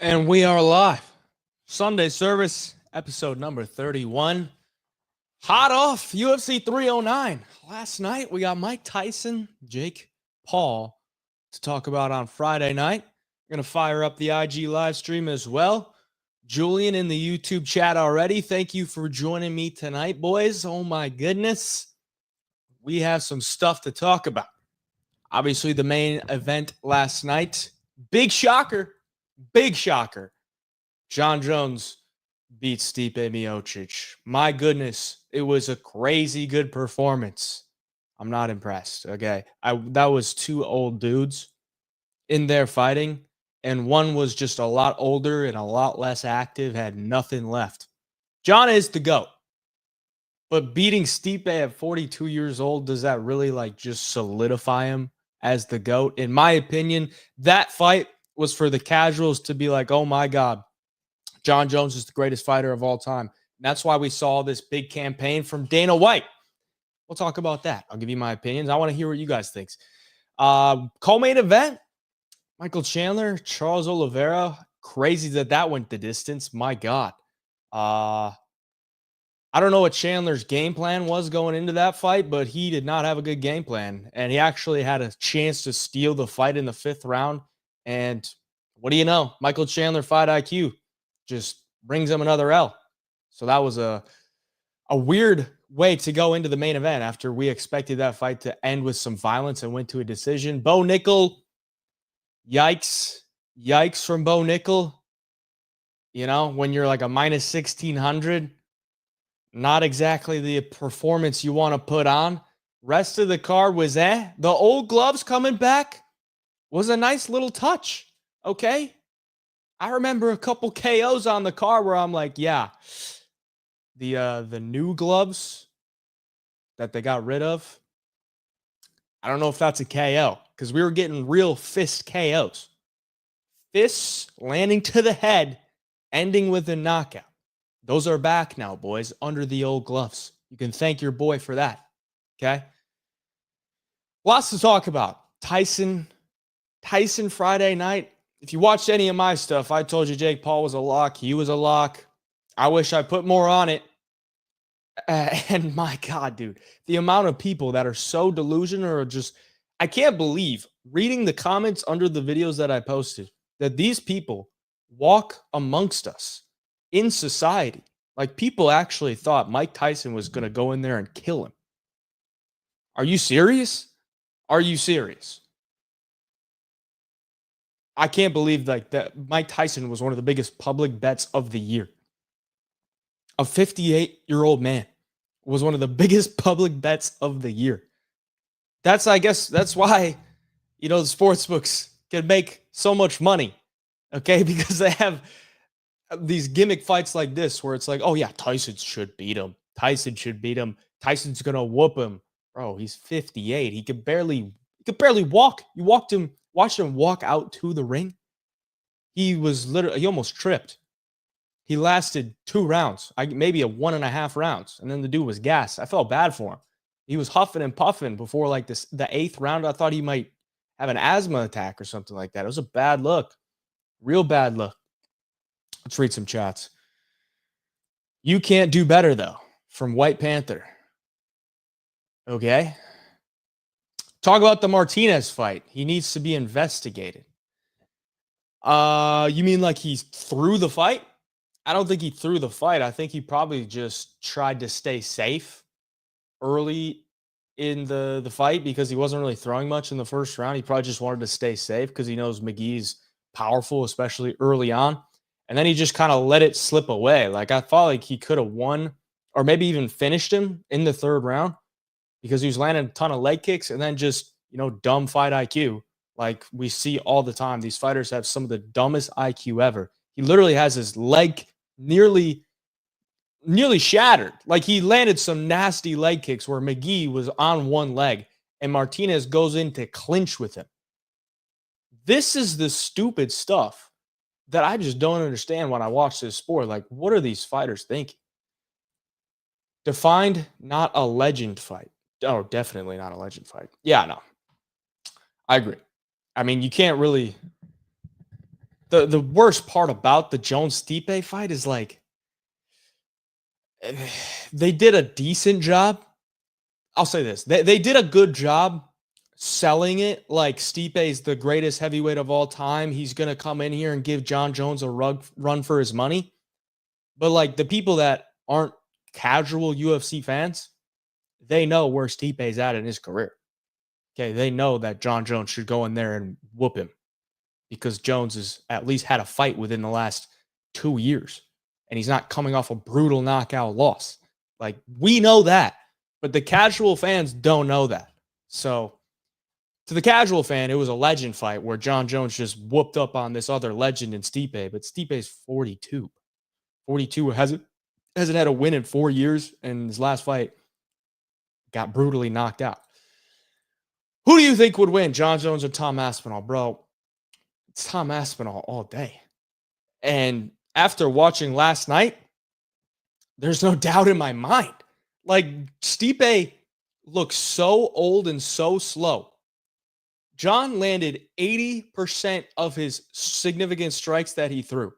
And we are live. Sunday Service, episode number 31. Hot off UFC 309. Last night, we got Mike Tyson, Jake Paul to talk about on Friday night. We're going to fire up the IG live stream as well. Julian in the YouTube chat already. Thank you for joining me tonight, boys. Oh my goodness. We have some stuff to talk about. Obviously, the main event last night. Big shocker. Big shocker. Jon Jones beats Stipe Miocic. My goodness, it was a crazy good performance. I'm not impressed, okay? That was two old dudes in there fighting, and one was just a lot older and a lot less active, had nothing left. Jon is the GOAT. But beating Stipe at 42 years old, does that really just solidify him as the GOAT? In my opinion, that fight was for the casuals to be like, oh my God, Jon Jones is the greatest fighter of all time. And that's why we saw this big campaign from Dana White. We'll talk about that. I'll give you my opinions. I want to hear what you guys think. Co-main event, Michael Chandler, Charles Oliveira. Crazy that went the distance. My God. I don't know what Chandler's game plan was going into that fight, but he did not have a good game plan. And he actually had a chance to steal the fight in the 5th round. And what do you know? Michael Chandler fight IQ just brings him another L. So that was a weird way to go into the main event after we expected that fight to end with some violence and went to a decision. Bo Nickal, yikes. Yikes from Bo Nickal. You know, when you're like a minus 1,600, not exactly the performance you want to put on. Rest of the card was The old gloves coming back was a nice little touch, okay? I remember a couple KOs on the card where I'm like, yeah, the new gloves that they got rid of, I don't know if that's a KO because we were getting real fist KOs. Fists landing to the head, ending with a knockout. Those are back now, boys, under the old gloves. You can thank your boy for that, okay? Lots to talk about. Tyson Friday night. If you watched any of my stuff, I told you Jake Paul was a lock. He was a lock. I wish I put more on it. And my God, dude, the amount of people that are so delusional or just, I can't believe reading the comments under the videos that I posted that these people walk amongst us in society. Like people actually thought Mike Tyson was going to go in there and kill him. Are you serious? Are you serious? I can't believe that Mike Tyson was one of the biggest public bets of the year. A 58-year-old man was one of the biggest public bets of the year. I guess that's why, the sports books can make so much money, okay? Because they have these gimmick fights like this where it's like, oh yeah, Tyson should beat him. Tyson's going to whoop him. Bro, he's 58. He could barely walk. Watched him walk out to the ring. He almost tripped. He lasted 2 rounds, maybe a 1.5 rounds, and then the dude was gassed. I felt bad for him. He was huffing and puffing before the 8th round. I thought he might have an asthma attack or something like that. It was a bad look, real bad look. Let's read some chats. You can't do better though, from White Panther. Okay. Talk about the Martinez fight. He needs to be investigated. You mean like he threw the fight? I don't think he threw the fight. I think he probably just tried to stay safe early in the fight because he wasn't really throwing much in the first round. He probably just wanted to stay safe because he knows McGee's powerful, especially early on. And then he just kind of let it slip away. Like I thought like he could have won or maybe even finished him in the 3rd round because he was landing a ton of leg kicks and then just, dumb fight IQ. Like we see all the time. These fighters have some of the dumbest IQ ever. He literally has his leg nearly shattered. Like he landed some nasty leg kicks where McGee was on one leg and Martinez goes in to clinch with him. This is the stupid stuff that I just don't understand when I watch this sport. Like, what are these fighters thinking? Defined, not a legend fight. Oh, definitely not a legend fight. Yeah, no. I agree. I mean, you can't really the worst part about the Jones-Stipe fight is like they did a decent job. I'll say this. They did a good job selling it like Stipe is the greatest heavyweight of all time. He's going to come in here and give John Jones a run for his money. But like the people that aren't casual UFC fans, they know where Stipe is at in his career. Okay, they know that John Jones should go in there and whoop him because Jones has at least had a fight within the last 2 years, and he's not coming off a brutal knockout loss. Like, we know that, but the casual fans don't know that. So, to the casual fan, it was a legend fight where John Jones just whooped up on this other legend in Stipe, but Stipe's 42. 42 hasn't had a win in 4 years, and his last fight got brutally knocked out. Who do you think would win, John Jones or Tom Aspinall? Bro, it's Tom Aspinall all day. And after watching last night, there's no doubt in my mind. Like, Stipe looks so old and so slow. John landed 80% of his significant strikes that he threw.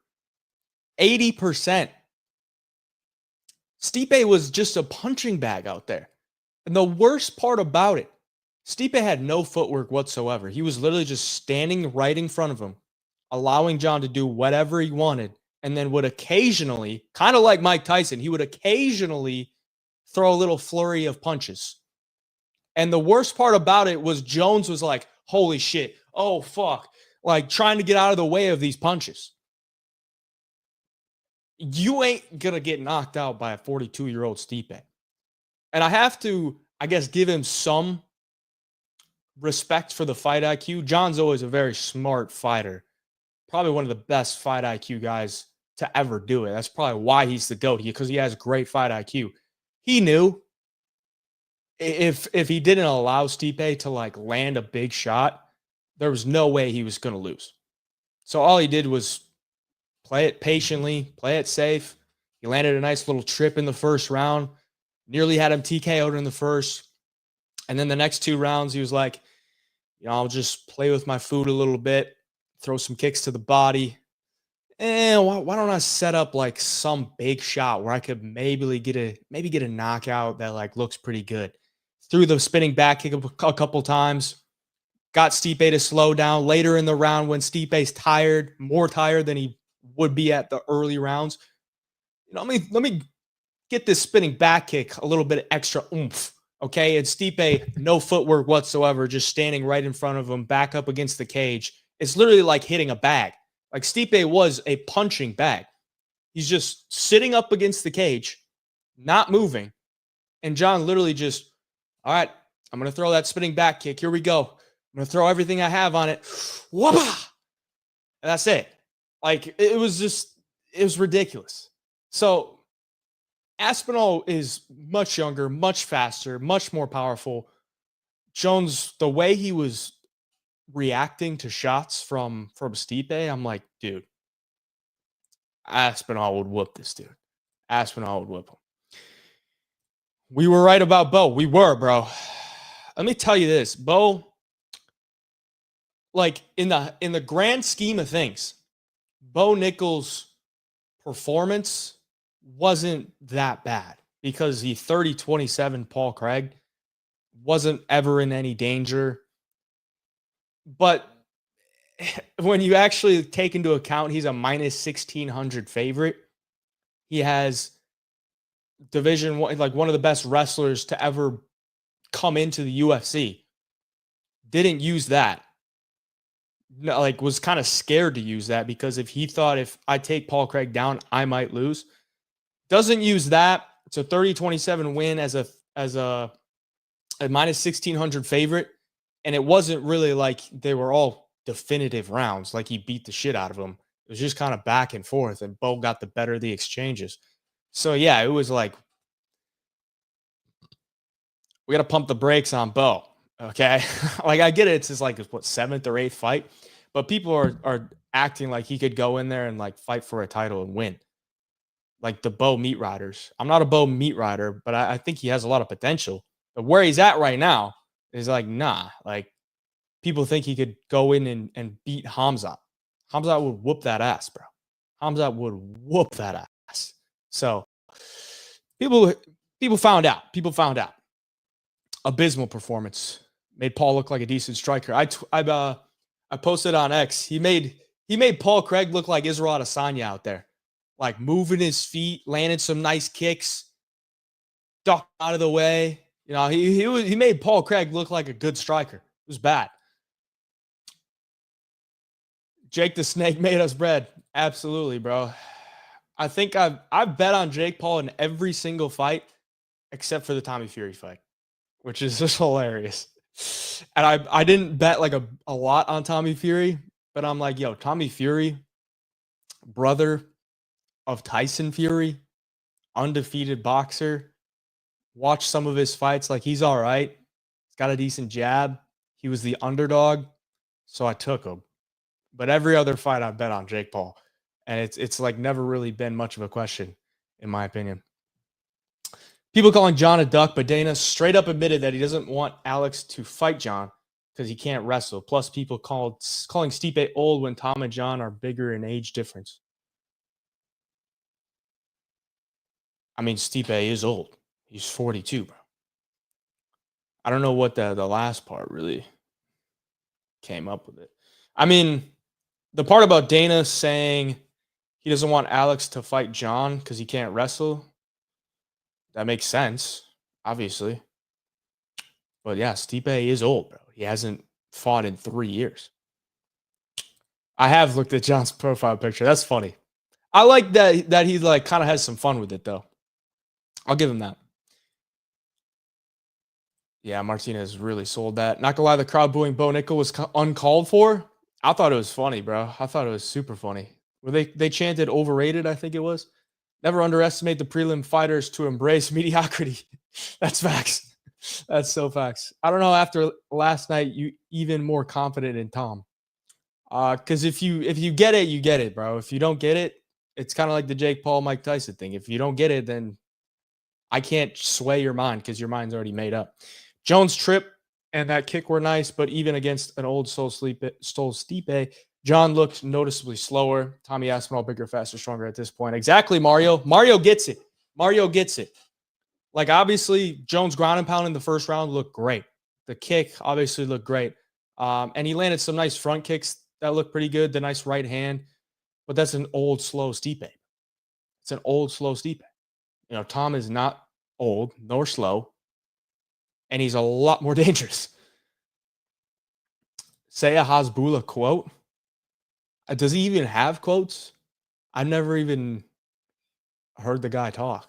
80%. Stipe was just a punching bag out there. And the worst part about it, Stipe had no footwork whatsoever. He was literally just standing right in front of him, allowing John to do whatever he wanted, and then would occasionally, kind of like Mike Tyson, he would occasionally throw a little flurry of punches. And the worst part about it was Jones was like, holy shit, oh fuck, like trying to get out of the way of these punches. You ain't going to get knocked out by a 42-year-old Stipe. And I have to, I guess, give him some respect for the fight IQ. John's always a very smart fighter. Probably one of the best fight IQ guys to ever do it. That's probably why he's the GOAT, because he has great fight IQ. He knew if he didn't allow Stipe to like land a big shot, there was no way he was going to lose. So all he did was play it patiently, play it safe. He landed a nice little trip in the first round, nearly had him TKO'd in the first. And then the next 2 rounds, he was like, I'll just play with my food a little bit, throw some kicks to the body. And why don't I set up like some big shot where I could maybe get a knockout that like looks pretty good. Threw the spinning back kick a couple times, got Stipe to slow down later in the round when Stipe's tired, more tired than he would be at the early rounds. Let me get this spinning back kick a little bit of extra oomph. Okay, and Stipe, no footwork whatsoever, just standing right in front of him, back up against the cage. It's literally like hitting a bag. Like Stipe was a punching bag. He's just sitting up against the cage, not moving. And John literally just, all right, I'm going to throw that spinning back kick. Here we go. I'm going to throw everything I have on it. Whoop! And that's it. Like, it was ridiculous. So, Aspinall is much younger, much faster, much more powerful. Jones, the way he was reacting to shots from Stipe, I'm like, dude, Aspinall would whoop this dude. Aspinall would whoop him. We were right about Bo. We were, bro. Let me tell you this, Bo, like in the grand scheme of things, Bo Nickal's performance wasn't that bad because he 30-27 Paul Craig wasn't ever in any danger. But when you actually take into account he's a minus 1,600 favorite, he has Division 1, like one of the best wrestlers to ever come into the UFC. Didn't use that. Like, was kind of scared to use that because if he thought if I take Paul Craig down, I might lose. Doesn't use that. It's a 30-27 win as a minus 1,600 favorite. And it wasn't really like they were all definitive rounds, like he beat the shit out of them. It was just kind of back and forth, and Bo got the better of the exchanges. So, yeah, it was like, we got to pump the brakes on Bo, okay? Like, I get it. It's his, like, what, 7th or 8th fight? But people are acting like he could go in there and, like, fight for a title and win. Like the Bo meat riders. I'm not a Bo meat rider, but I think he has a lot of potential. But where he's at right now is like, nah. Like, people think he could go in and beat Hamza. Hamzat would whoop that ass, bro. Hamzat would whoop that ass. So people found out. People found out. Abysmal performance. Made Paul look like a decent striker. I posted on X. He made Paul Craig look like Israel Adesanya out there, like moving his feet, landing some nice kicks, duck out of the way. You know, he made Paul Craig look like a good striker. It was bad. Jake the Snake made us bread. Absolutely, bro. I think I've bet on Jake Paul in every single fight except for the Tommy Fury fight, which is just hilarious. And I didn't bet like a lot on Tommy Fury, but I'm like, yo, Tommy Fury, brother of Tyson Fury, undefeated boxer. Watch some of his fights. Like, he's all right. He's got a decent jab. He was the underdog, so I took him. But every other fight I bet on Jake Paul. And it's like never really been much of a question, in my opinion. People calling John a duck, but Dana straight up admitted that he doesn't want Alex to fight John because he can't wrestle. Plus, people calling Stipe old when Tom and John are bigger in age difference. I mean, Stipe is old. He's 42, bro. I don't know what the last part really came up with it. I mean, the part about Dana saying he doesn't want Alex to fight John because he can't wrestle, that makes sense, obviously. But yeah, Stipe is old, bro. He hasn't fought in 3 years. I have looked at John's profile picture. That's funny. I like that he like kind of has some fun with it, though. I'll give him that. Yeah, Martinez really sold that. Not gonna lie, the crowd booing Bo Nickal was uncalled for. I thought it was funny, bro. I thought it was super funny. Where they chanted overrated, I think it was. Never underestimate the prelim fighters to embrace mediocrity. That's facts. That's so facts. I don't know, after last night, you even more confident in Tom. Because if you get it, you get it, bro. If you don't get it, it's kind of like the Jake Paul, Mike Tyson thing. If you don't get it, then I can't sway your mind because your mind's already made up. Jones' trip and that kick were nice, but even against an old soul Stipe, John looked noticeably slower. Tommy Aspinall, bigger, faster, stronger at this point. Exactly, Mario. Mario gets it. Mario gets it. Like, obviously, Jones' ground and pound in the first round looked great. The kick obviously looked great. And he landed some nice front kicks that looked pretty good, the nice right hand. But that's an old, slow Stipe. It's an old, slow Stipe. You know, Tom is not old nor slow, and he's a lot more dangerous. Say a Hasbullah quote. Does he even have quotes? I've never even heard the guy talk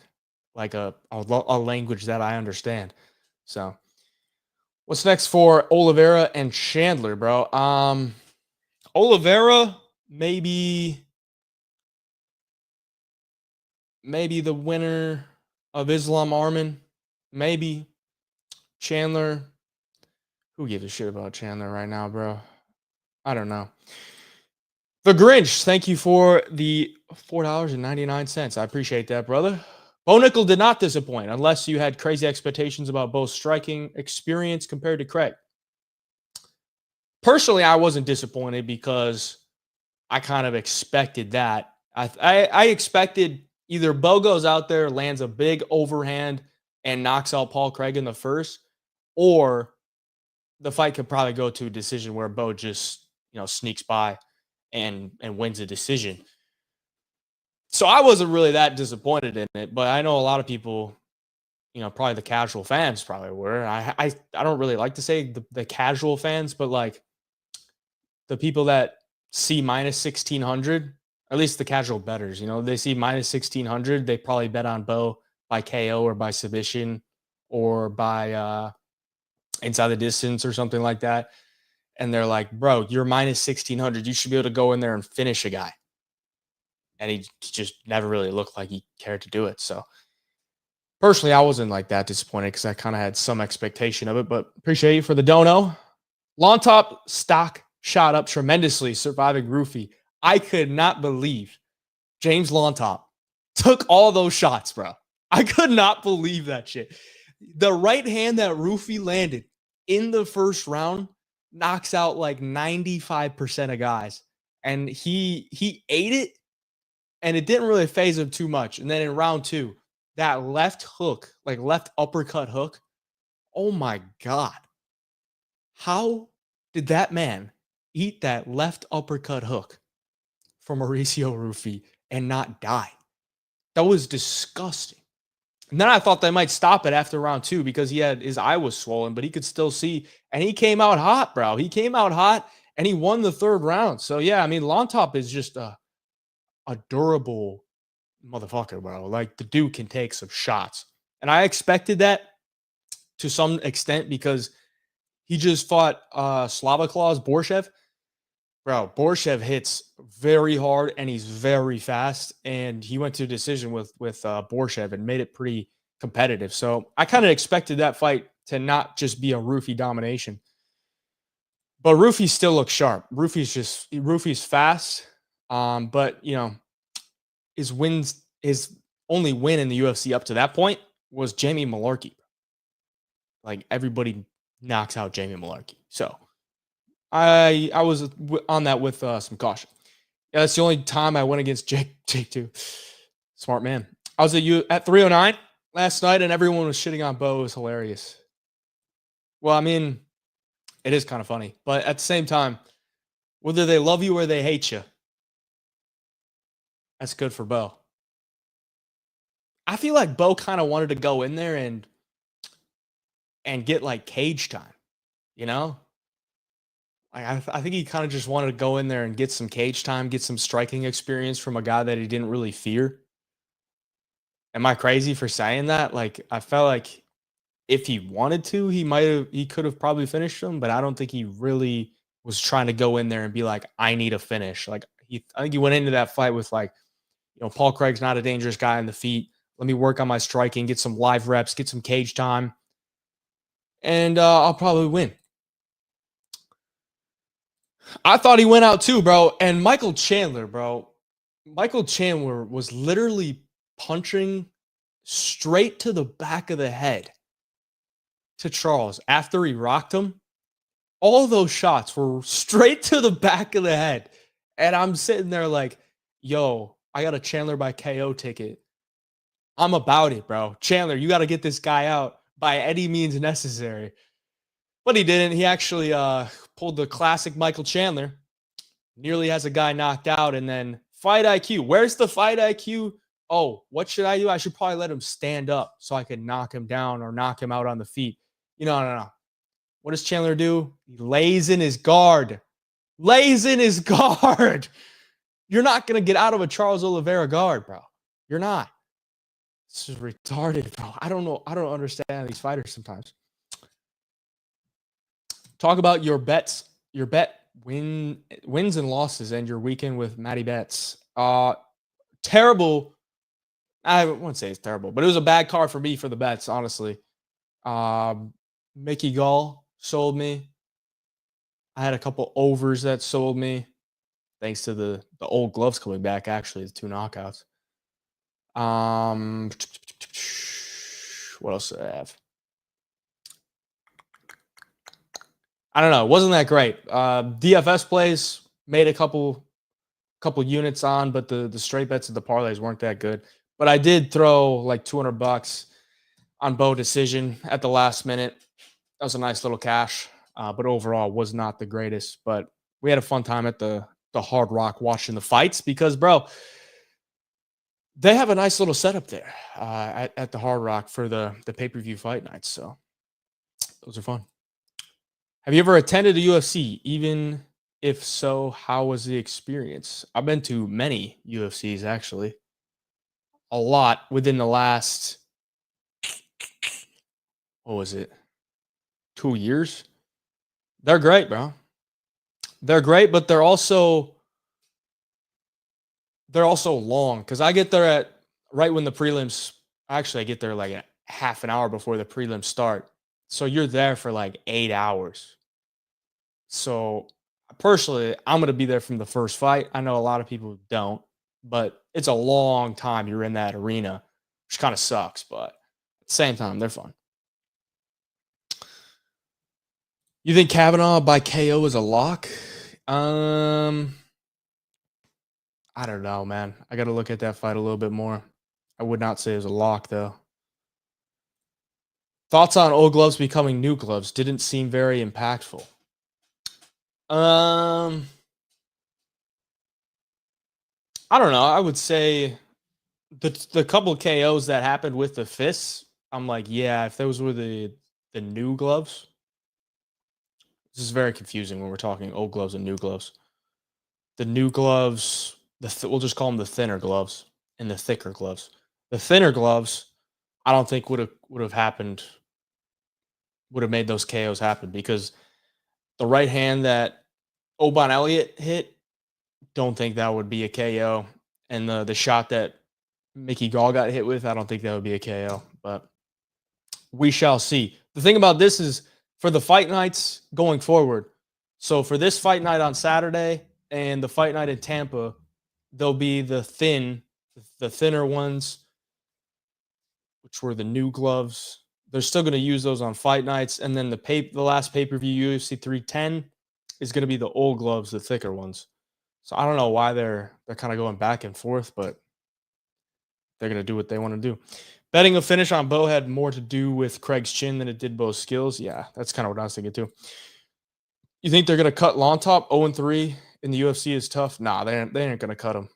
like a language that I understand. So, what's next for Oliveira and Chandler, bro? Oliveira, maybe the winner of Islam Arman. Maybe Chandler. Who gives a shit about Chandler right now, bro? I don't know. The Grinch, thank you for the $4.99. I appreciate that, brother. Bo Nickal did not disappoint unless you had crazy expectations about Bo's striking experience compared to Craig. Personally, I wasn't disappointed because I kind of expected that. I expected either Bo goes out there, lands a big overhand, and knocks out Paul Craig in the first, or the fight could probably go to a decision where Bo just, sneaks by and wins a decision. So I wasn't really that disappointed in it, but I know a lot of people, probably the casual fans probably were. I don't really like to say the casual fans, but like the people that see minus 1,600, at least the casual bettors, they see minus 1,600, they probably bet on Bo by KO or by submission or by inside the distance or something like that. And they're like, bro, you're minus 1,600. You should be able to go in there and finish a guy. And he just never really looked like he cared to do it. So personally, I wasn't like that disappointed because I kind of had some expectation of it, but appreciate you for the dono. Lontop stock shot up tremendously, surviving Roofy. I could not believe James Lontop took all those shots, bro. I could not believe that shit. The right hand that Roofy landed in the first round knocks out like 95% of guys. and he ate it, and it didn't really phase him too much. And then in round 2, that left hook, like left uppercut hook, oh my God. How did that man eat that left uppercut hook from Mauricio Rufy and not die? That was disgusting. And then I thought they might stop it after round 2 because his eye was swollen, but he could still see. And he came out hot, bro. He came out hot and he won the 3rd round. So yeah, I mean, Lontop is just a durable motherfucker, bro. Like, the dude can take some shots. And I expected that to some extent because he just fought Slavaklaus Borshev. Bro, Borshev hits very hard and he's very fast. And he went to a decision with Borshev and made it pretty competitive. So I kind of expected that fight to not just be a Rufy domination. But Rufy still looks sharp. Rufy's fast. But you know, his only win in the UFC up to that point was Jamie Malarkey. Like, everybody knocks out Jamie Malarkey. So I was on that with some caution. Yeah, that's the only time I went against Jake too. Smart man. I was at 309 last night, and everyone was shitting on Bo. It was hilarious. Well, I mean, it is kind of funny, but at the same time, whether they love you or they hate you, that's good for Bo. I feel like Bo kind of wanted to go in there and get like cage time, you know? Like, I think he kind of just wanted to go in there and get some cage time, get some striking experience from a guy that he didn't really fear. Am I crazy for saying that? Like, I felt like if he wanted to, he could have probably finished him, but I don't think he really was trying to go in there and be like, I need a finish. Like, I think he went into that fight with like, Paul Craig's not a dangerous guy on the feet. Let me work on my striking, get some live reps, get some cage time, and I'll probably win. I thought he went out too, bro. And Michael Chandler, bro. Michael Chandler was literally punching straight to the back of the head to Charles after he rocked him. All those shots were straight to the back of the head. And I'm sitting there like, yo, I got a Chandler by KO ticket. I'm about it, bro. Chandler, you got to get this guy out by any means necessary. But he didn't. He actually pulled the classic Michael Chandler. Nearly has a guy knocked out. And then fight IQ. Where's the fight IQ? Oh, what should I do? I should probably let him stand up so I could knock him down or knock him out on the feet. No. What does Chandler do? He lays in his guard. Lays in his guard. You're not going to get out of a Charles Oliveira guard, bro. You're not. This is retarded, bro. I don't know. I don't understand these fighters sometimes. Talk about your bets, your bet wins and losses, and your weekend with Matty Betts. Terrible. I wouldn't say it's terrible, but it was a bad card for me for the bets, honestly. Mickey Gall sold me. I had a couple overs that sold me, thanks to the old gloves coming back. Actually, the 2 knockouts. What else did I have? I don't know. It wasn't that great. DFS plays made a couple units on, but the straight bets of the parlays weren't that good. But I did throw like $200 on Bo decision at the last minute. That was a nice little cash, but overall was not the greatest. But we had a fun time at the Hard Rock watching the fights because, bro, they have a nice little setup there at the Hard Rock for the pay-per-view fight nights. So those are fun. Have you ever attended a UFC? Even if so, how was the experience? I've been to many UFCs, actually. A lot within the last, what was it, 2 years? They're great, bro. They're great, but they're also long because I get there at right when the prelims. Actually, I get there like a half an hour before the prelims start. So you're there for like 8 hours. So personally, I'm going to be there from the first fight. I know a lot of people don't, but it's a long time you're in that arena, which kind of sucks. But at the same time, they're fun. You think Kavanaugh by KO is a lock? I don't know, man. I got to look at that fight a little bit more. I would not say it was a lock, though. Thoughts on old gloves becoming new gloves? Didn't seem very impactful. Um, I don't know. I would say the couple of KOs that happened with the fists, I'm like, yeah, if those were the new gloves, this is very confusing when we're talking old gloves and new gloves. The new gloves, we'll just call them the thinner gloves and the thicker gloves. The thinner gloves, I don't think would have happened, would have made those KOs happen because the right hand that Oban Elliott hit, don't think that would be a KO. And the shot that Mickey Gall got hit with, I don't think that would be a KO. But we shall see. The thing about this is for the fight nights going forward. So for this fight night on Saturday and the fight night in Tampa, there'll be the thinner ones, which were the new gloves. They're still going to use those on fight nights, and then the last pay-per-view UFC 310 is going to be the old gloves, the thicker ones. So I don't know why they're kind of going back and forth, but they're going to do what they want to do. Betting a finish on Bo had more to do with Craig's chin than it did Bo's skills. Yeah, that's kind of what I was thinking too. You think they're going to cut Lontop 0-3 in the UFC is tough? Nah, they ain't going to cut him,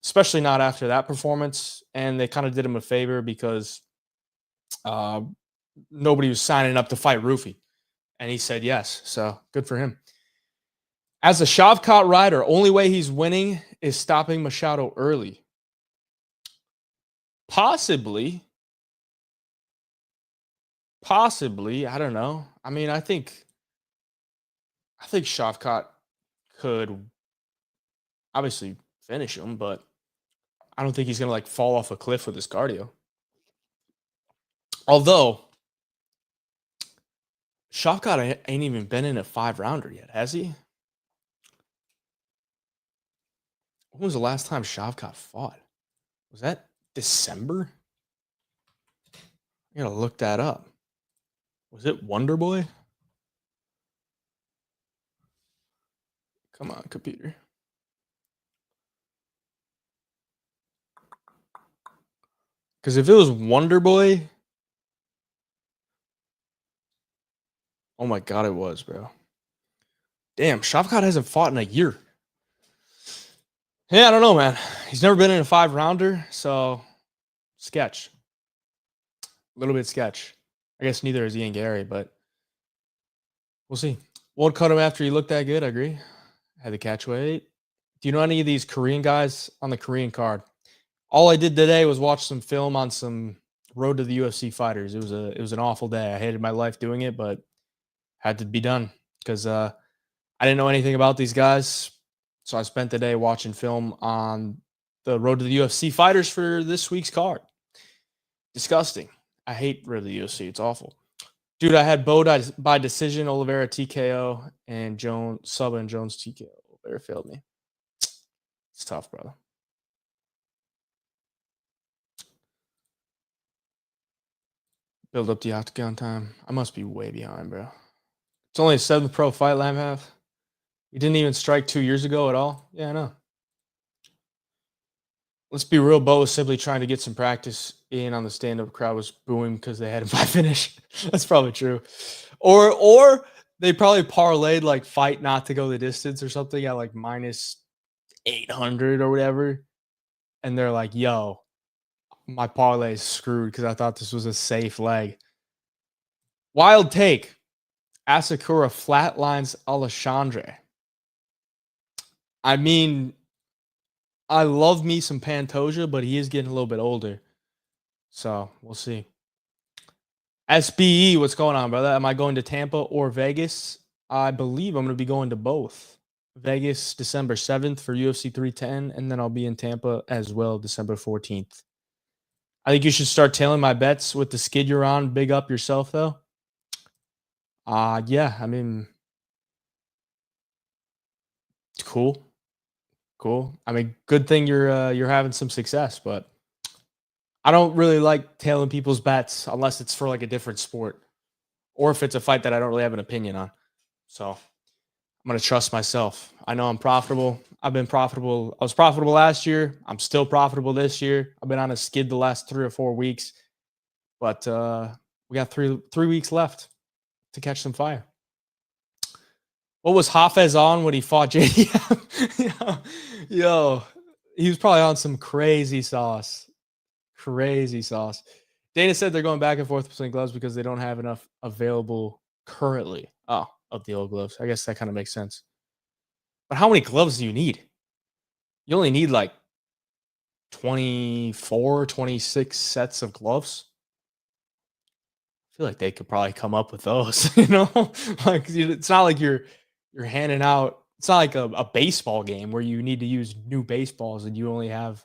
especially not after that performance. And they kind of did him a favor because nobody was signing up to fight Roofy. And he said yes. So good for him. As a Shavkat rider, only way he's winning is stopping Machado early. Possibly. I don't know. I mean, I think Shavkat could obviously finish him, but I don't think he's going to fall off a cliff with his cardio. Although Shavkat ain't even been in a 5-rounder yet, has he? When was the last time Shavkat fought? Was that December? I gotta look that up. Was it Wonder Boy? Come on, computer. Because if it was Wonder Boy, oh my god, it was, bro. Damn, Shavkat hasn't fought in a year. Yeah, I don't know, man. He's never been in a 5-rounder, so sketch. A little bit sketch. I guess neither is Ian Gary, but we'll see. Won't cut him after he looked that good, I agree. Had the catch weight. Do you know any of these Korean guys on the Korean card? All I did today was watch some film on some Road to the UFC fighters. It was an awful day. I hated my life doing it, but had to be done because I didn't know anything about these guys. So I spent the day watching film on the Road to the UFC fighters for this week's card. Disgusting. I hate Road to the UFC. It's awful. Dude, I had Bo by decision, Oliveira TKO, and Saba and Jones TKO. Oliveira failed me. It's tough, brother. Build up the octagon time. I must be way behind, bro. It's only a 7th pro fight Lamb have. He didn't even strike 2 years ago at all. Yeah, I know. Let's be real. Bo was simply trying to get some practice in on the stand-up. Crowd was booing because they had him by finish. That's probably true. Or they probably parlayed fight not to go the distance or something at minus 800 or whatever. And they're like, yo, my parlay is screwed because I thought this was a safe leg. Wild take. Asakura flatlines Alexandre. I mean, I love me some Pantoja, but he is getting a little bit older. So we'll see. SBE, what's going on, brother? Am I going to Tampa or Vegas? I believe I'm going to be going to both. Vegas, December 7th for UFC 310, and then I'll be in Tampa as well, December 14th. I think you should start tailing my bets with the skid you're on. Big up yourself, though. Yeah, I mean, it's cool. Cool. I mean, good thing you're having some success, but I don't really like tailing people's bets unless it's for a different sport or if it's a fight that I don't really have an opinion on. So I'm going to trust myself. I know I'm profitable. I've been profitable. I was profitable last year. I'm still profitable this year. I've been on a skid the last 3 or 4 weeks, but we got three weeks left to catch some fire. What was Hafez on when he fought JDM? Yo, he was probably on some crazy sauce. Crazy sauce. Dana said they're going back and forth between gloves because they don't have enough available currently. Oh, of the old gloves. I guess that kind of makes sense. But how many gloves do you need? You only need like 24, 26 sets of gloves. I feel like they could probably come up with those, like it's not like you're handing out. It's not like a baseball game where you need to use new baseballs and you have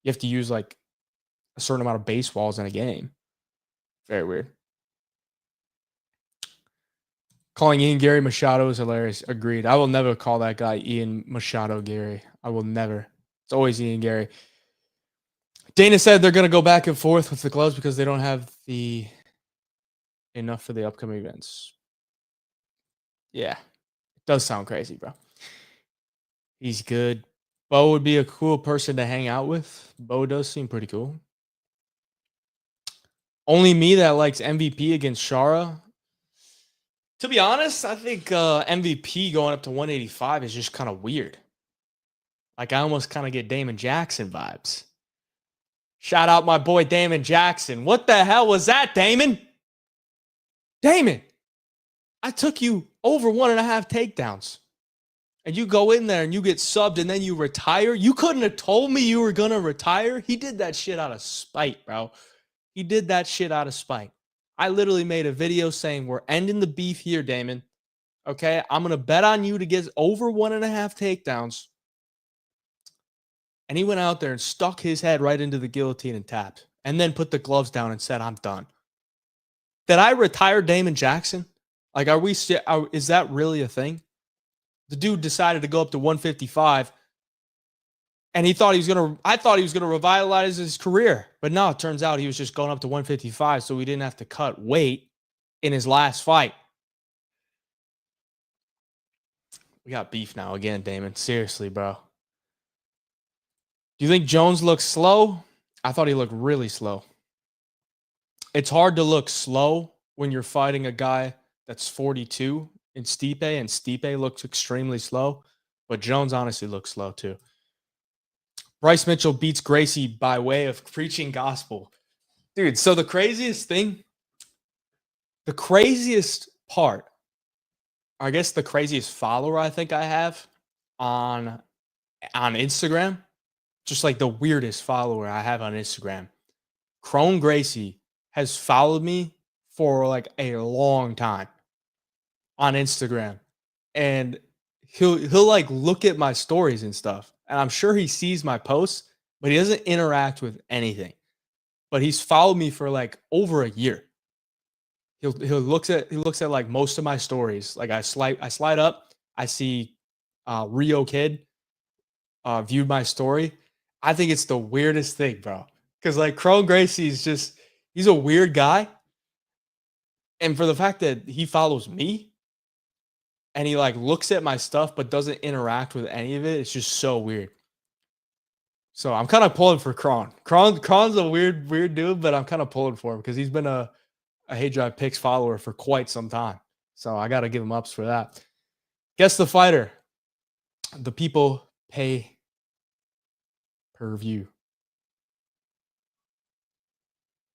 to use like a certain amount of baseballs in a game. Very weird. Calling Ian Gary Machado is hilarious. Agreed. I will never call that guy Ian Machado Gary. I will never. It's always Ian Gary. Dana said they're going to go back and forth with the gloves because they don't have enough for the upcoming events. Yeah, it does sound crazy, bro. He's good. Bo would be a cool person to hang out with. Bo does seem pretty cool. Only me that likes MVP against Shara. To be honest, I think MVP going up to 185 is just kind of weird. Like, I almost kind of get Damon Jackson vibes. Shout out my boy Damon Jackson. What the hell was that, Damon? Damon, I took you over 1.5 takedowns. And you go in there and you get subbed and then you retire. You couldn't have told me you were going to retire. He did that shit out of spite, bro. He did that shit out of spite. I literally made a video saying we're ending the beef here, Damon. Okay, I'm going to bet on you to get over 1.5 takedowns. And he went out there and stuck his head right into the guillotine and tapped. And then put the gloves down and said, I'm done. Did I retire Damon Jackson? Like, is that really a thing? The dude decided to go up to 155 and I thought he was going to revitalize his career. But no, it turns out he was just going up to 155 so he didn't have to cut weight in his last fight. We got beef now again, Damon. Seriously, bro. Do you think Jones looks slow? I thought he looked really slow. It's hard to look slow when you're fighting a guy that's 42 in Stipe, and Stipe looks extremely slow, but Jones honestly looks slow too. Bryce Mitchell beats Gracie by way of preaching gospel. Dude, so the craziest part, I guess the craziest follower I think I have on Instagram, just like the weirdest follower I have on Instagram, Crone Gracie has followed me for like a long time on Instagram, and he'll like look at my stories and stuff, and I'm sure he sees my posts, but he doesn't interact with anything. But he's followed me for like over a year. He looks at like most of my stories. Like I slide up, I see Rio Kid viewed my story. I think it's the weirdest thing, bro. Because like Crone Gracie is he's a weird guy. And for the fact that he follows me and he like looks at my stuff but doesn't interact with any of it, it's just so weird. So I'm kind of pulling for Crone. Crone's a weird dude, but I'm kind of pulling for him because he's been a Hey Drive Picks follower for quite some time. So I got to give him ups for that. Guess the fighter. The people pay per view.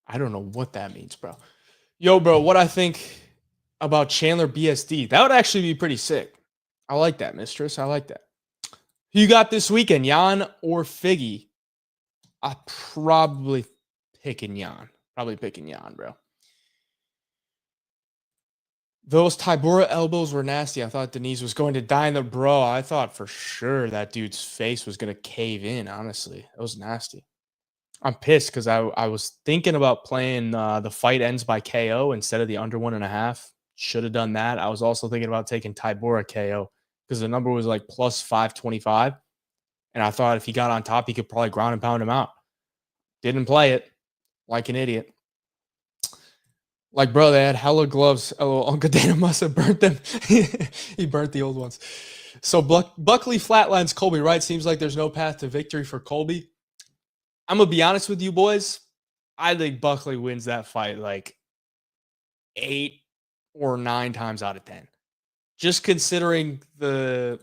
I don't know what that means, bro. Yo, bro, what I think about Chandler BSD. That would actually be pretty sick. I like that, mistress. I like that. Who you got this weekend, Jan or Figgy? I'm probably picking Jan. Probably picking Jan, bro. Those Tybura elbows were nasty. I thought Denise was going to die in the bro. I thought for sure that dude's face was going to cave in, honestly. That was nasty. I'm pissed because I was thinking about playing the fight ends by KO instead of the under 1.5. Should have done that. I was also thinking about taking Tybura KO because the number was like plus 525. And I thought if he got on top, he could probably ground and pound him out. Didn't play it like an idiot. Like, bro, they had hella gloves. Oh, Uncle Dana must have burnt them. He burnt the old ones. So Buckley flatlines Colby, right? Seems like there's no path to victory for Colby. I'm going to be honest with you boys. I think Buckley wins that fight like 8 or 9 times out of 10. Just considering the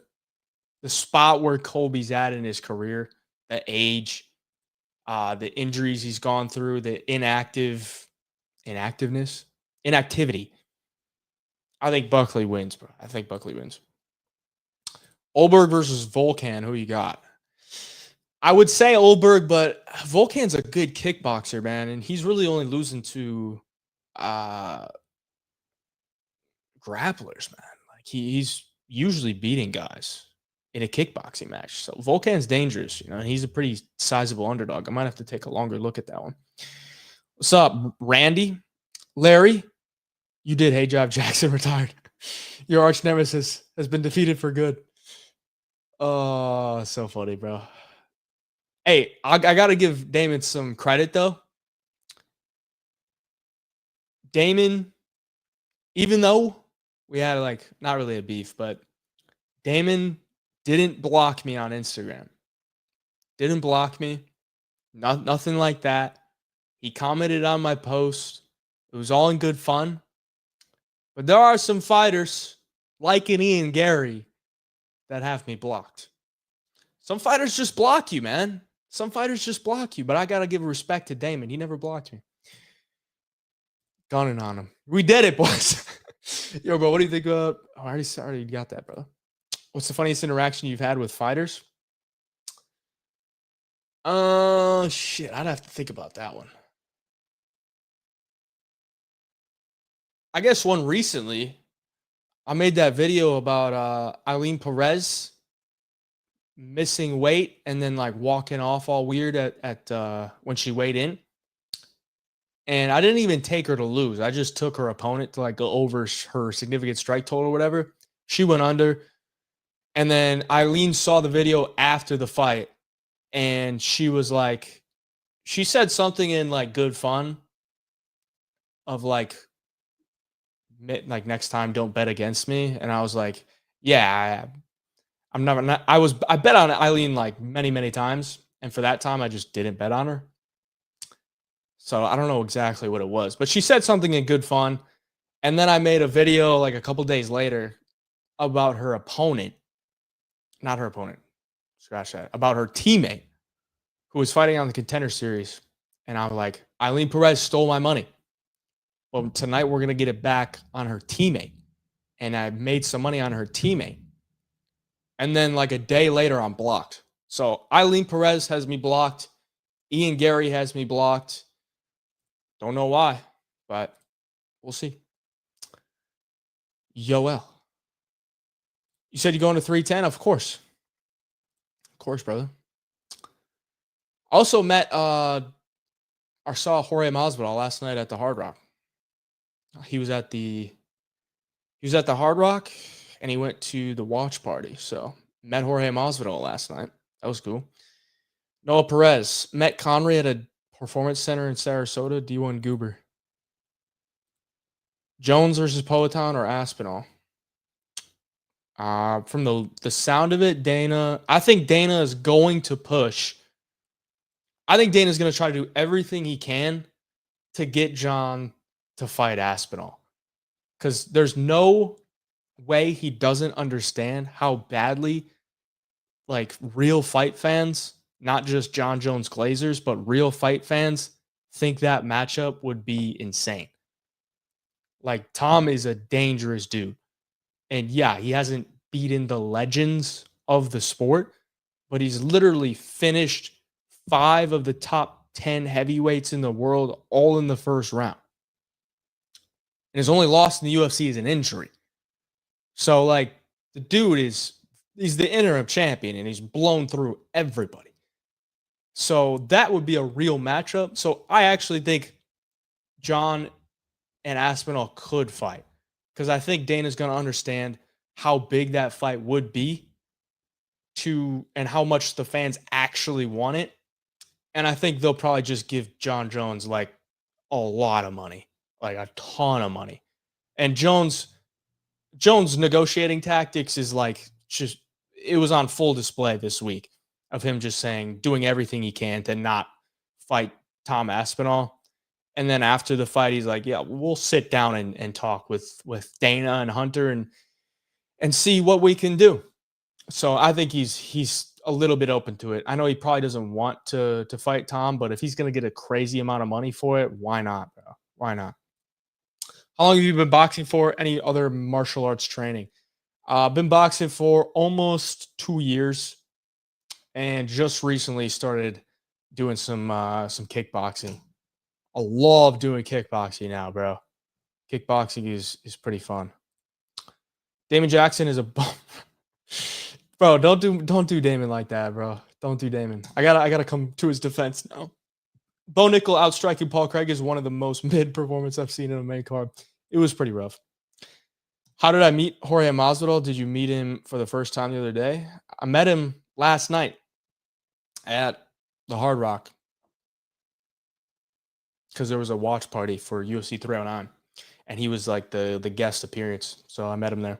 spot where Colby's at in his career, the age, the injuries he's gone through, the inactivity. I think Buckley wins, bro. I think Buckley wins. Olberg versus Volkan. Who you got? I would say Olberg, but Volkan's a good kickboxer, man, and he's really only losing to grapplers, man. Like he's usually beating guys in a kickboxing match. So Volkan's dangerous, and he's a pretty sizable underdog. I might have to take a longer look at that one. What's up, Randy? Larry, you did. Hey, Job Jackson retired. Your arch nemesis has been defeated for good. Oh, so funny, bro. Hey, I got to give Damon some credit, though. Damon, even though we had not really a beef, but Damon didn't block me on Instagram. Didn't block me. Nothing like that. He commented on my post. It was all in good fun. But there are some fighters like an Ian Gary that have me blocked. Some fighters just block you, man. Some fighters just block you, but I got to give respect to Damon. He never blocked me. Gunning on him. We did it, boys. Yo, bro, what do you think about... Oh, I already got that, brother. What's the funniest interaction you've had with fighters? Shit. I'd have to think about that one. I guess one recently, I made that video about Eileen Perez missing weight and then walking off all weird at when she weighed in. And I didn't even take her to lose. I just took her opponent to go over her significant strike total or whatever. She went under. And then Eileen saw the video after the fight. And she was she said something in good fun of next time don't bet against me. And I was like, yeah, I'm not I bet on Eileen many times. And for that time, I just didn't bet on her. So I don't know exactly what it was, but she said something in good fun. And then I made a video a couple days later about her opponent, not her opponent, scratch that, about her teammate who was fighting on the Contender Series. And I'm like, Eileen Perez stole my money. Well, tonight we're going to get it back on her teammate. And I made some money on her teammate. And then a day later, I'm blocked. So Eileen Perez has me blocked. Ian Gary has me blocked. Don't know why, but we'll see. Yoel. You said you're going to 310? Of course. Of course, brother. Also met or saw Jorge Masvidal last night at the Hard Rock. He was at the Hard Rock and he went to the watch party. So met Jorge Masvidal last night. That was cool. Noah Perez met Conry at a performance center in Sarasota. D1 Goober. Jones versus Poatan or Aspinall? From the sound of it, Dana. I think Dana is going to push. I think Dana's going to try to do everything he can to get John to fight Aspinall. Because there's no way he doesn't understand how badly real fight fans, not just John Jones Glazers, but real fight fans think that matchup would be insane. Tom is a dangerous dude. And yeah, he hasn't beaten the legends of the sport, but he's literally finished 5 of the top 10 heavyweights in the world all in the first round. And his only loss in the UFC is an injury. So the dude he's the interim champion and he's blown through everybody. So that would be a real matchup. So I actually think John and Aspinall could fight because I think Dana's going to understand how big that fight would be and how much the fans actually want it. And I think they'll probably just give John Jones a lot of money, a ton of money. And Jones negotiating tactics is just it was on full display this week of him just doing everything he can to not fight Tom Aspinall. And then after the fight, he's like, yeah, we'll sit down and talk with Dana and Hunter and see what we can do. So I think he's a little bit open to it. I know he probably doesn't want to fight Tom, but if he's going to get a crazy amount of money for it, why not, bro? Why not? How long have you been boxing for? Any other martial arts training? I've been boxing for almost 2 years, and just recently started doing some kickboxing. I love doing kickboxing now, bro. Kickboxing is pretty fun. Damon Jackson is a bum. Bro, don't do Damon like that, bro. Don't do Damon. I gotta come to his defense now. Bo Nickal outstriking Paul Craig is one of the most mid performances I've seen in a main card. It was pretty rough. How did I meet Jorge Masvidal? Did you meet him for the first time the other day? I met him last night at the Hard Rock because there was a watch party for UFC 309, and he was like the guest appearance. So I met him there.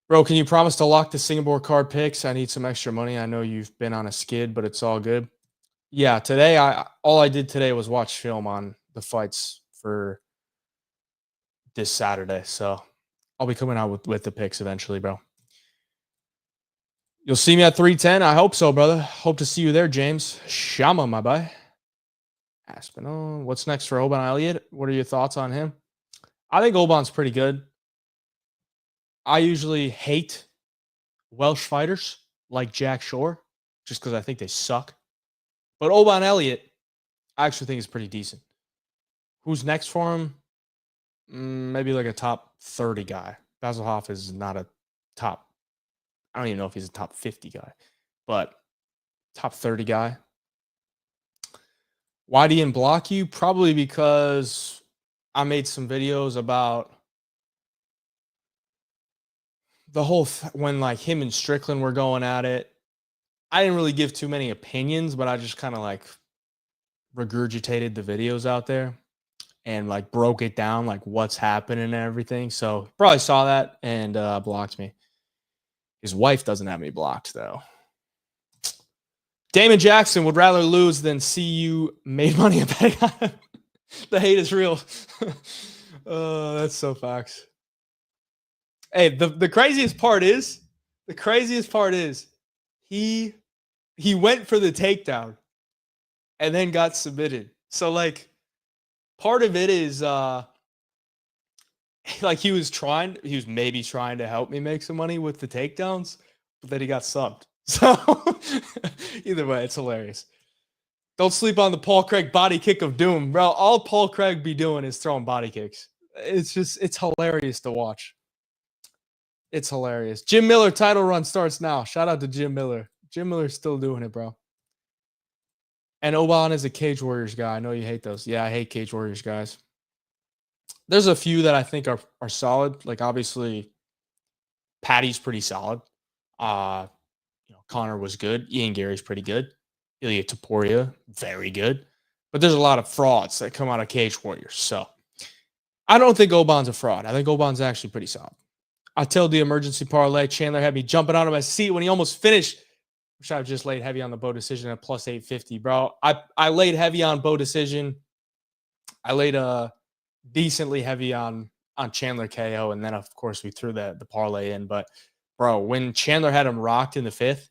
Bro, can you promise to lock the Singapore card picks? I need some extra money. I know you've been on a skid, but it's all good. Yeah, today all I did today was watch film on the fights for this Saturday. So I'll be coming out with the picks eventually, bro. You'll see me at 310. I hope so, brother. Hope to see you there, James. Shama, my boy. Aspinall. What's next for Oban Elliott? What are your thoughts on him? I think Oban's pretty good. I usually hate Welsh fighters like Jack Shore just because I think they suck. But Oban Elliott, I actually think is pretty decent. Who's next for him? Maybe like a top 30 guy. Basilhoff is not a top. I don't even know if he's a top 50 guy, but top 30 guy. Why didn't block you? Probably because I made some videos about the whole when like him and Strickland were going at it. I didn't really give too many opinions, but I just kind of like regurgitated the videos out there and like broke it down, like what's happening and everything. So probably saw that and blocked me. His wife doesn't have me blocked though. Damon Jackson would rather lose than see you made money betting on him. The hate is real. That's so facts. Hey, the craziest part is he went for the takedown and then got submitted. So like part of it is like he was maybe trying to help me make some money with the takedowns, but then he got subbed. So either way, it's hilarious. Don't sleep on the Paul Craig body kick of doom, bro. All Paul Craig be doing is throwing body kicks. It's hilarious to watch. It's hilarious. Jim Miller title run starts now. Shout out to Jim Miller. Jim Miller's still doing it, bro. And Oban is a Cage Warriors guy. I know you hate those. Yeah, I hate Cage Warriors guys. There's a few that I think are solid. Like obviously, Patty's pretty solid. Connor was good. Ian Gary's pretty good. Ilya Taporia, very good. But there's a lot of frauds that come out of Cage Warriors. So I don't think Oban's a fraud. I think Oban's actually pretty solid. I tell the emergency parlay. Chandler had me jumping out of my seat when he almost finished. Wish I just laid heavy on the Bo decision at plus 850, bro. I laid heavy on Bo decision. I laid decently heavy on Chandler KO, and then of course we threw the parlay in. But bro, when Chandler had him rocked in the 5th,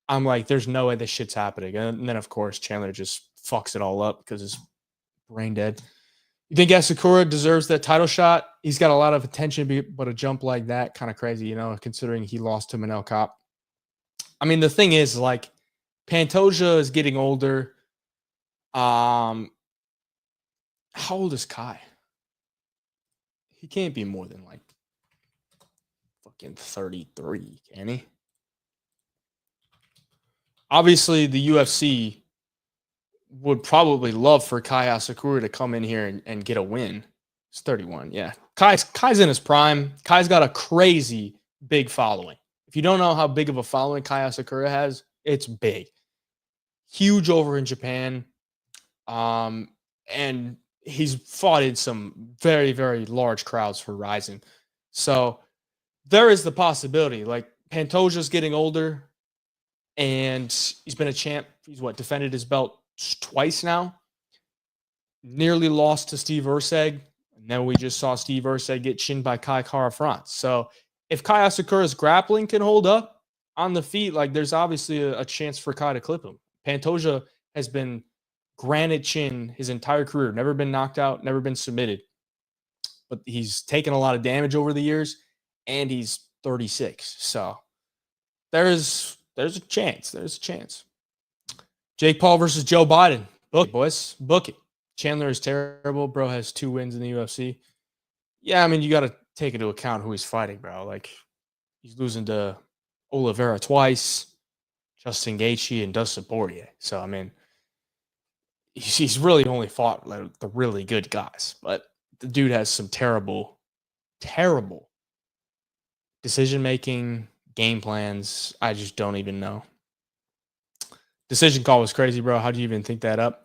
I'm like, there's no way this shit's happening. And then of course Chandler just fucks it all up because he's brain dead. You think Asakura deserves that title shot? He's got a lot of attention, but a jump like that, kind of crazy, considering he lost to Manel Kopp. I mean, the thing is, like, Pantoja is getting older. How old is Kai? He can't be more than, like, fucking 33, can he? Obviously, the UFC would probably love for Kai Asakura to come in here and get a win. He's 31, yeah. Kai's in his prime. Kai's got a crazy big following. If you don't know how big of a following Kai Asakura has, it's big. Huge over in Japan. And he's fought in some very, very large crowds for Ryzen. So there is the possibility. Like, Pantoja's getting older, and he's been a champ. He's defended his belt twice now. Nearly lost to Steve Erceg, and then we just saw Steve Erceg get chinned by Kai Kara-France. So if Kai Asakura's grappling can hold up on the feet, like there's obviously a chance for Kai to clip him. Pantoja has been granite chin his entire career, never been knocked out, never been submitted. But he's taken a lot of damage over the years, and he's 36. So there's a chance. There's a chance. Jake Paul versus Joe Biden. Book it, boys. Book it. Chandler is terrible. Bro has 2 wins in the UFC. Yeah, I mean, you got to take into account who he's fighting, bro. Like, he's losing to Oliveira twice, Justin Gaethje, and Dustin Poirier. So, I mean, he's really only fought like the really good guys. But the dude has some terrible, terrible decision-making, game plans. I just don't even know. Decision call was crazy, bro. How do you even think that up?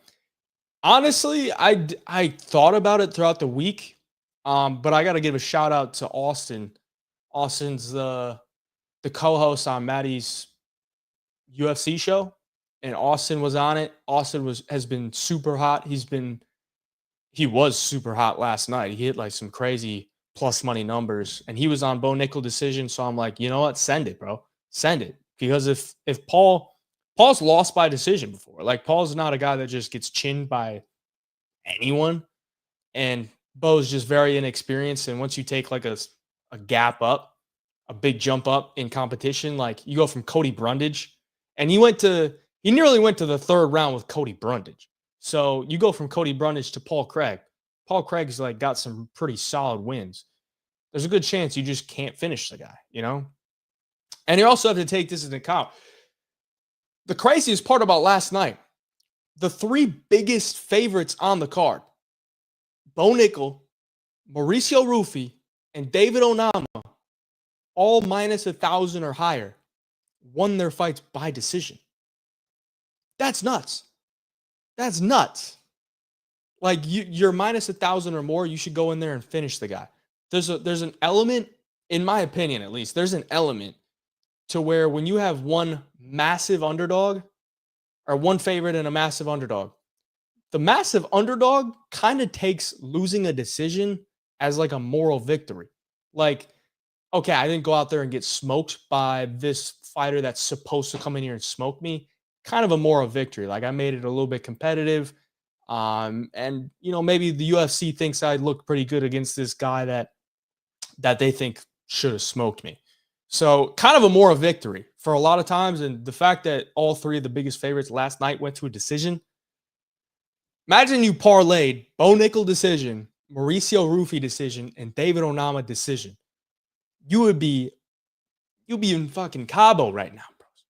Honestly, I thought about it throughout the week, but I got to give a shout out to Austin. Austin's the co-host on Maddie's UFC show, and Austin was on it. Austin has been super hot. He was super hot last night. He hit like some crazy plus money numbers, and he was on Bo Nickal decision. So I'm like, you know what? Send it, bro. Send it. Because if Paul's lost by decision before. Like, Paul's not a guy that just gets chinned by anyone. And Bo's just very inexperienced. And once you take like a gap up, a big jump up in competition, like you go from Cody Brundage, and he nearly went to the 3rd round with Cody Brundage. So you go from Cody Brundage to Paul Craig. Paul Craig's like got some pretty solid wins. There's a good chance you just can't finish the guy, you know? And you also have to take this into account. The craziest part about last night, the 3 biggest favorites on the card, Bo Nickal, Mauricio Rufy, and David Onama, all minus 1,000 or higher, won their fights by decision. That's nuts. That's nuts. Like, you're minus 1,000 or more, you should go in there and finish the guy. There's an element, in my opinion at least, there's an element to where when you have one massive underdog, or one favorite and a massive underdog, the massive underdog kind of takes losing a decision as like a moral victory. Like, okay, I didn't go out there and get smoked by this fighter that's supposed to come in here and smoke me. Kind of a moral victory. Like, I made it a little bit competitive. And you know, maybe the UFC thinks I look pretty good against this guy that they think should have smoked me. So kind of a moral victory for a lot of times. And the fact that all 3 of the biggest favorites last night went to a decision. Imagine you parlayed Bo Nickal decision, Mauricio Rufy decision, and David Onama decision. You'd be in fucking Cabo right now, bros.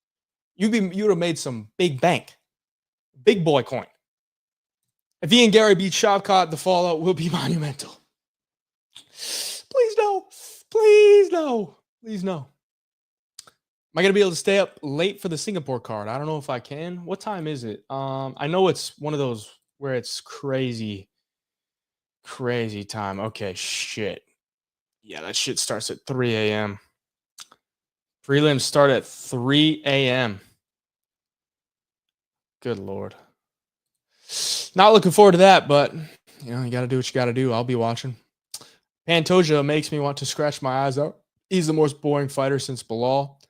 You'd have made some big bank, big boy coin. If Ian Gary beats Shavkat, the fallout will be monumental. Please no. Please no. Please no. Am I going to be able to stay up late for the Singapore card? I don't know if I can. What time is it? I know it's one of those where it's crazy time. Okay, shit. Yeah, that shit starts at 3 a.m. Prelims start at 3 a.m. Good Lord. Not looking forward to that, but you know, you got to do what you got to do. I'll be watching. Pantoja makes me want to scratch my eyes out. He's the most boring fighter since Bilal.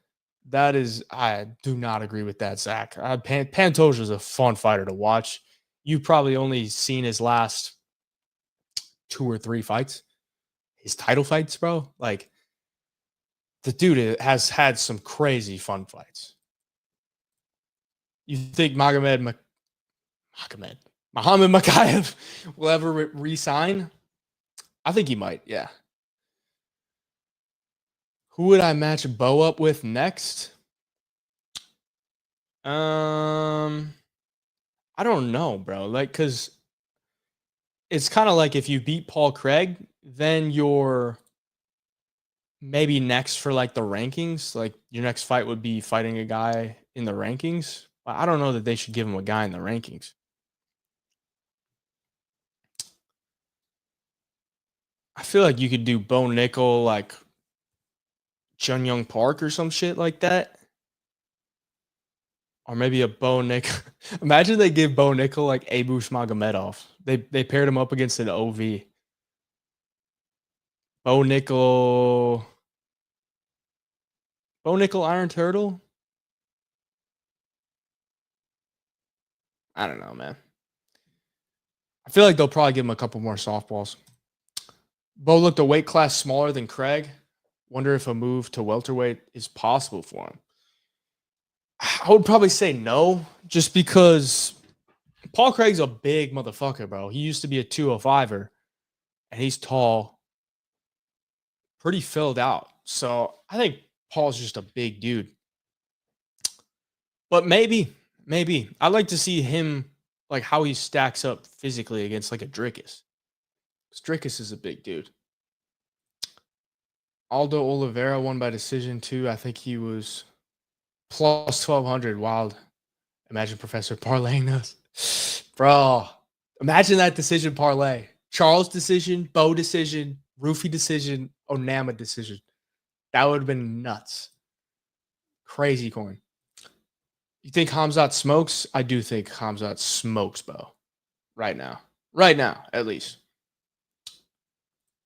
I do not agree with that, Zach. Pantoja is a fun fighter to watch. You've probably only seen his last 2 or 3 fights. His title fights, bro. Like, the dude has had some crazy fun fights. You think Muhammad Mokaev will ever re-sign? I think he might, yeah. Who would I match Bo up with next? I don't know, bro. Like, because it's kind of like if you beat Paul Craig, then you're maybe next for like the rankings. Like, your next fight would be fighting a guy in the rankings. But I don't know that they should give him a guy in the rankings. I feel like you could do Bo Nickal, like Jun Young Park or some shit like that. Or maybe a Bo Nickal. Imagine they give Bo Nickal like Abush Magomedov. They paired him up against an OV. Bo Nickal. Bo Nickal Iron Turtle? I don't know, man. I feel like they'll probably give him a couple more softballs. Bo looked a weight class smaller than Craig. Wonder if a move to welterweight is possible for him. I would probably say no, just because Paul Craig's a big motherfucker, bro. He used to be a 205er, and he's tall, pretty filled out. So I think Paul's just a big dude. But maybe. I'd like to see him, like how he stacks up physically against like a Dricus. Dricus is a big dude. Aldo Oliveira won by decision too. I think he was plus 1200. Wild. Imagine Professor parlaying those. Bro, imagine that decision parlay. Charles decision, Bo decision, Roofy decision, Onama decision. That would have been nuts. Crazy coin. You think Hamzat smokes? I do think Hamzat smokes, Bo. Right now. Right now, at least.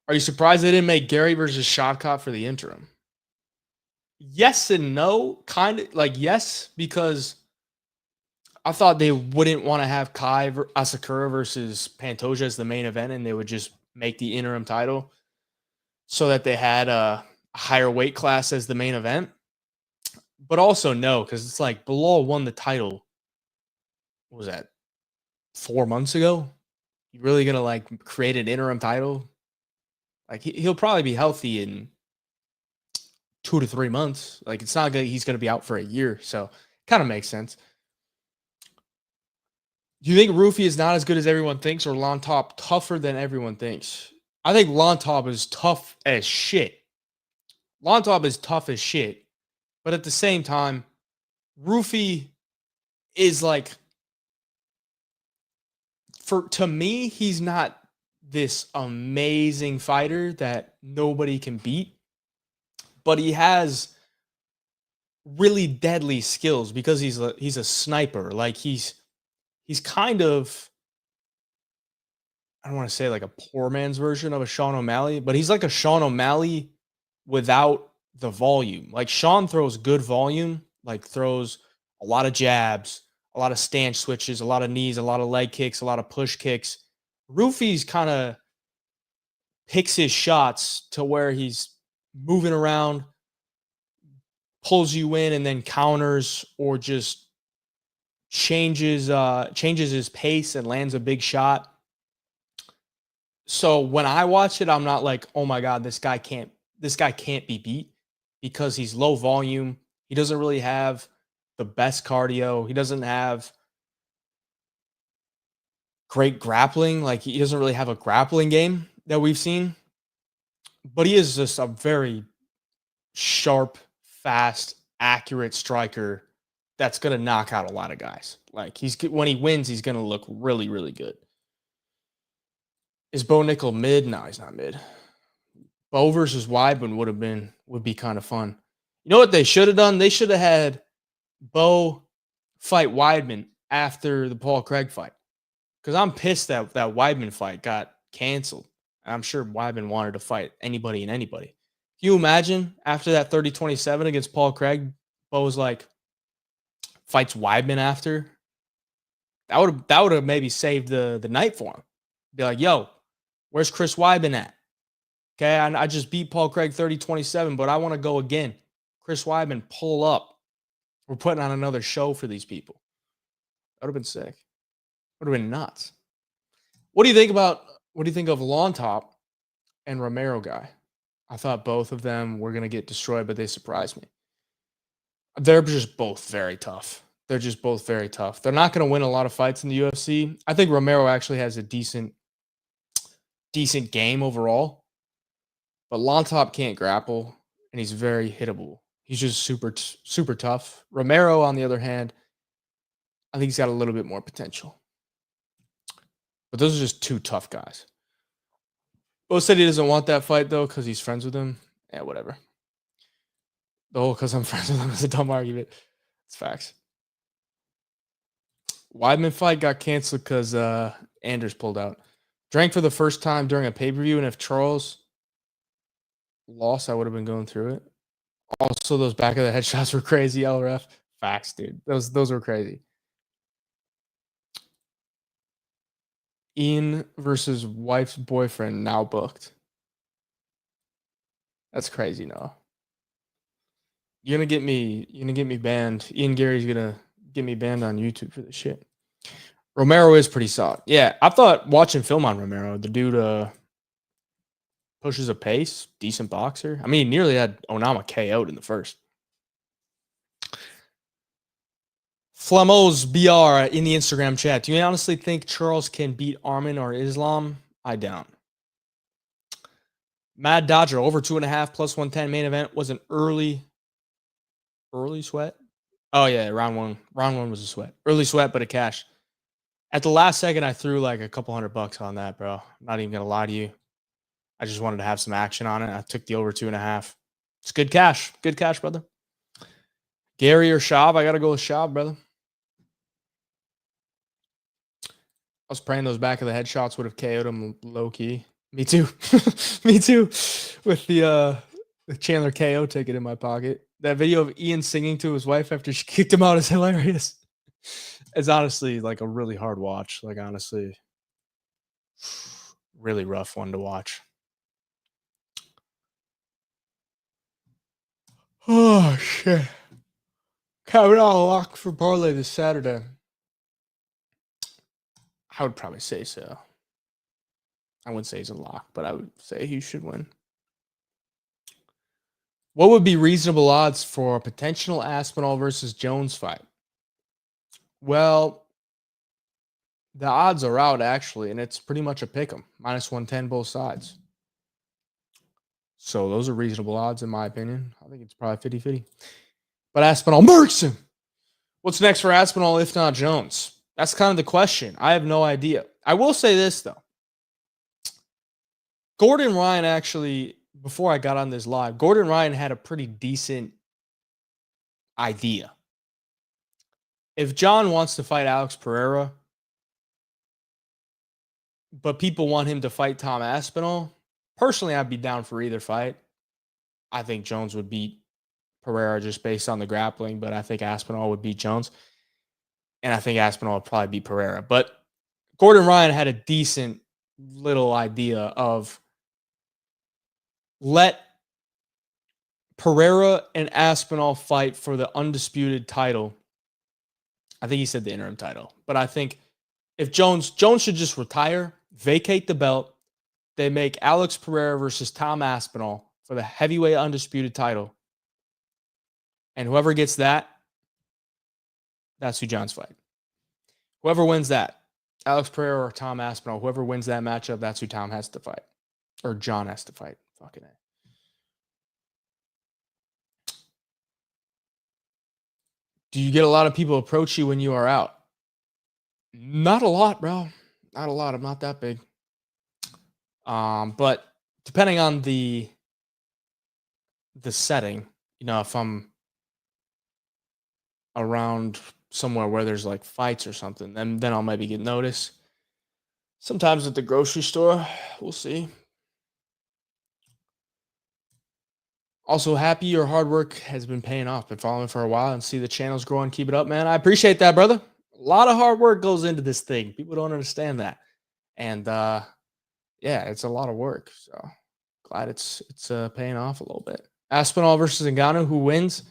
Are you surprised they didn't make Gary versus Shotcott for the interim? Yes and no. Kind of like yes, because I thought they wouldn't want to have Kai Asakura versus Pantoja as the main event, and they would just make the interim title so that they had a higher weight class as the main event. But also no, because it's like Bilal won the title. What was that? 4 months ago? You really gonna like create an interim title? Like he'll probably be healthy in 2 to 3 months. Like it's not good. He's gonna be out for a year, so kind of makes sense. Do you think Roofy is not as good as everyone thinks, or Lontop tougher than everyone thinks? I think Lontop is tough as shit. Lontop is tough as shit, but at the same time, Roofy is like, to me, he's not this amazing fighter that nobody can beat, but he has really deadly skills because he's a sniper. Like he's kind of, I don't want to say like a poor man's version of a Sean O'Malley, but he's like a Sean O'Malley without the volume. Like Sean throws good volume, like throws a lot of jabs, a lot of stance switches, a lot of knees, a lot of leg kicks, a lot of push kicks. Roofy's kind of picks his shots to where he's moving around, pulls you in, and then counters or just changes his pace and lands a big shot. So when I watch it, I'm not like, oh my God, this guy can't be beat, because he's low volume. He doesn't really have the best cardio. He doesn't have great grappling. Like he doesn't really have a grappling game that we've seen, but he is just a very sharp, fast, accurate striker that's going to knock out a lot of guys. Like when he wins, he's going to look really, really good. Is Bo Nickal mid? No, he's not mid. Bo versus Weidman would be kind of fun. You know what they should have done? They should have had Bo fight Weidman after the Paul Craig fight. Because I'm pissed that that Weidman fight got canceled. I'm sure Weidman wanted to fight anybody and anybody. Can you imagine after that 30-27 against Paul Craig, Bo was like, fights Weidman after? That would have maybe saved the night for him. Be like, yo, where's Chris Weidman at? Okay, I just beat Paul Craig 30-27, but I want to go again. Chris Weidman, pull up. We're putting on another show for these people. That would have been sick. Would have been nuts. What do you think of Lontop and Romero guy? I thought both of them were going to get destroyed, but they surprised me. They're just both very tough. They're not going to win a lot of fights in the UFC. I think Romero actually has a decent game overall, but Lontop can't grapple, and he's very hittable. He's just super tough. Romero, on the other hand, I think he's got a little bit more potential. But those are just two tough guys. Bo said he doesn't want that fight, though, because he's friends with him. Yeah, whatever. Oh, because I'm friends with him is a dumb argument. It's facts. Weidman fight got canceled because Anders pulled out. Drank for the first time during a pay-per-view, and if Charles lost, I would have been going through it. Also, those back of the head shots were crazy, LRF. Facts, dude. Those were crazy. Ian versus wife's boyfriend now booked. That's crazy, no. You're gonna get me banned. Ian Gary's gonna get me banned on YouTube for this shit. Romero is pretty solid. Yeah, I thought watching film on Romero, the dude pushes a pace, decent boxer. I mean, he nearly had Onama KO'd in the first. Flamos BR in the Instagram chat. Do you honestly think Charles can beat Arman or Islam? I doubt. Mad Dodger over 2.5 plus 110 main event was an early sweat. Oh yeah, round one was a sweat. Early sweat, but a cash. At the last second, I threw like a couple $100 on that, bro. I'm not even gonna lie to you. I just wanted to have some action on it. I took the over 2.5. It's good cash. Good cash, brother. Gary or Schaub? I gotta go with Schaub, brother. I was praying those back of the head shots would have KO'd him low key. Me too. Me too. With the Chandler KO ticket in my pocket. That video of Ian singing to his wife after she kicked him out is hilarious. It's honestly like a really hard watch. Like, honestly, really rough one to watch. Oh, shit. Kavanaugh lock for parlay this Saturday. I would probably say so. I wouldn't say he's a lock, but I would say he should win. What would be reasonable odds for a potential Aspinall versus Jones fight? Well, the odds are out, actually, and it's pretty much a pick 'em. -110 both sides. So those are reasonable odds, in my opinion. I think it's probably 50-50. But Aspinall murks him. What's next for Aspinall, if not Jones? That's kind of the question. I have no idea. I will say this, though. Gordon Ryan actually, before I got on this live, Gordon Ryan had a pretty decent idea. If John wants to fight Alex Pereira, but people want him to fight Tom Aspinall, personally, I'd be down for either fight. I think Jones would beat Pereira just based on the grappling, but I think Aspinall would beat Jones. And I think Aspinall would probably beat Pereira. But Gordon Ryan had a decent little idea of let Pereira and Aspinall fight for the undisputed title. I think he said the interim title. But I think if Jones should just retire, vacate the belt. They make Alex Pereira versus Tom Aspinall for the heavyweight undisputed title. And whoever gets that, that's who John's fight. Whoever wins that, Alex Pereira or Tom Aspinall, whoever wins that matchup, that's who Tom has to fight. Or John has to fight. Fucking A. Do you get a lot of people approach you when you are out? Not a lot, bro. Not a lot. I'm not that big. But depending on the setting, you know, if I'm around somewhere where there's like fights or something, then I'll maybe get noticed. Sometimes at the grocery store, we'll see. Also, happy your hard work has been paying off. Been following for a while and see the channel's growing. Keep it up, man. I appreciate that, brother. A lot of hard work goes into this thing. People don't understand that. And yeah, it's a lot of work. So glad it's paying off a little bit. Aspinall versus Ngannou, who wins?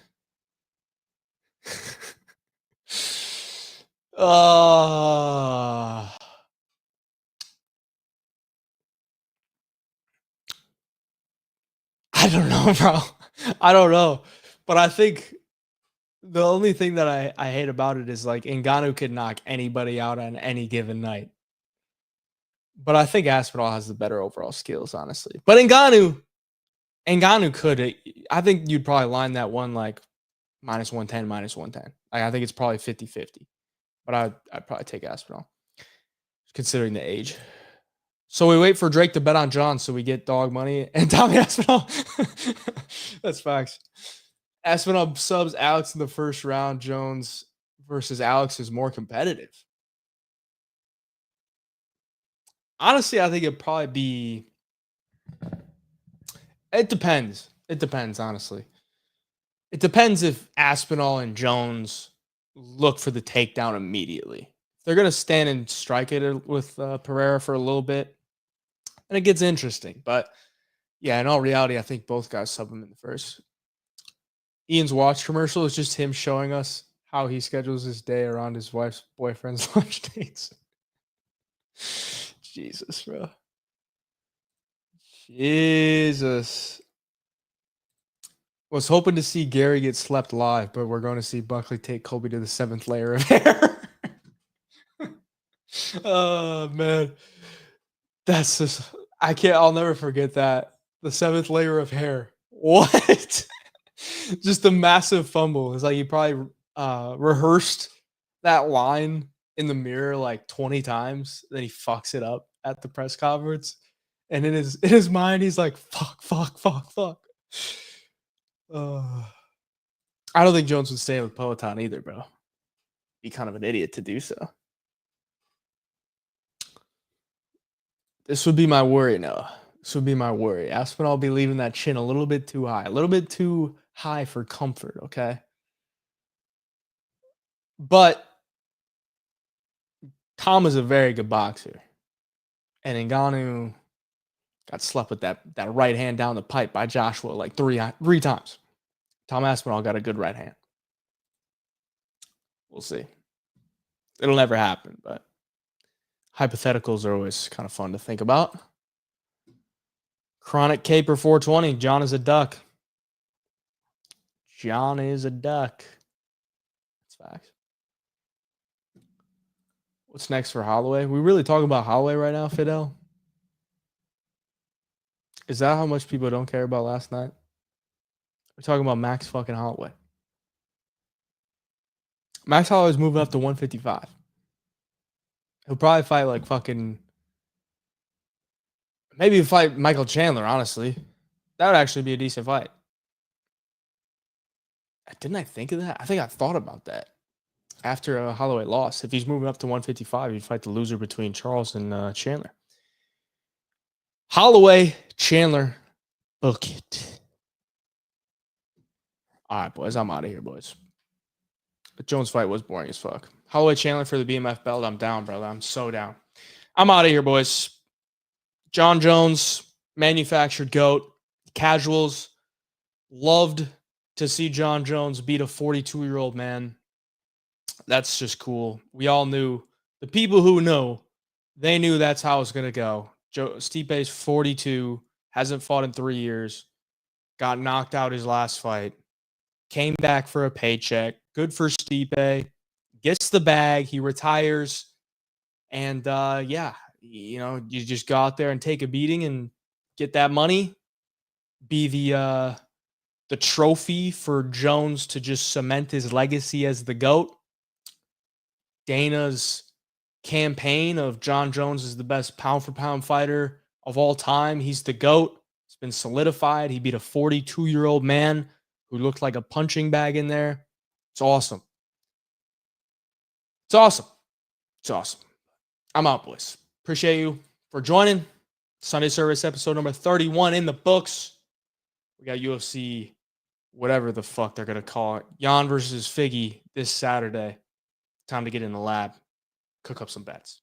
I don't know, bro. I don't know. But I think the only thing that I hate about it is like Ngannou could knock anybody out on any given night. But I think Aspinall has the better overall skills, honestly. But Ngannou could. I think you'd probably line that one like -110, -110. Like, I think it's probably 50-50. But I'd probably take Aspinall, considering the age. So we wait for Drake to bet on John so we get dog money and Tommy Aspinall. That's facts. Aspinall subs Alex in the first round. Jones versus Alex is more competitive. Honestly, I think it'd probably be. It depends. It depends, honestly. It depends if Aspinall and Jones look for the takedown immediately. They're going to stand and strike it with Pereira for a little bit, and it gets interesting. But yeah, in all reality, I think both guys sub him in the first. Ian's watch commercial is just him showing us how he schedules his day around his wife's boyfriend's lunch dates. Jesus, bro. Jesus. Was hoping to see Gary get slept live, but we're going to see Buckley take Colby to the 7th layer of hair. Oh, man. That's just, I'll never forget that. The 7th layer of hair. What? Just a massive fumble. It's like he probably rehearsed that line in the mirror like 20 times. Then he fucks it up at the press conference. And in his mind, he's like, fuck. I don't think Jones would stay with Peloton either, bro. Be kind of an idiot to do so. This would be my worry, Noah. This would be my worry. Aspinall will be leaving that chin a little bit too high. A little bit too high for comfort, okay? But Tom is a very good boxer. And Ngannou got slept with that right hand down the pipe by Joshua like three times. Tom Aspinall got a good right hand. We'll see. It'll never happen, but hypotheticals are always kind of fun to think about. Chronic Caper 420. John is a duck. John is a duck. That's facts. What's next for Holloway? We really talking about Holloway right now, Fidel? Is that how much people don't care about last night? We're talking about Max fucking Holloway. Max Holloway's moving up to 155. He'll probably fight like fucking. Maybe fight Michael Chandler, honestly. That would actually be a decent fight. Didn't I think of that? I think I thought about that after a Holloway loss. If he's moving up to 155, he'd fight the loser between Charles and Chandler. Holloway, Chandler, book it. All right, boys. I'm out of here, boys. The Jones fight was boring as fuck. Holloway, Chandler for the BMF belt. I'm down, brother. I'm so down. I'm out of here, boys. John Jones, manufactured GOAT. Casuals loved to see John Jones beat a 42-year-old man. That's just cool. We all knew. The people who know, they knew that's how it's going to go. Stipe's 42, hasn't fought in 3 years, got knocked out his last fight, came back for a paycheck. Good for Stipe. Gets the bag. He retires. And, yeah, you know, you just go out there and take a beating and get that money. Be the trophy for Jones to just cement his legacy as the GOAT. Dana's campaign of John Jones is the best pound-for-pound fighter of all time. He's the GOAT. It's been solidified. He beat a 42-year-old man who looked like a punching bag in there. It's awesome. It's awesome. It's awesome. I'm out, boys. Appreciate you for joining. Sunday Service episode number 31 in the books. We got UFC, whatever the fuck they're going to call it. Jan versus Figgy this Saturday. Time to get in the lab, cook up some bets.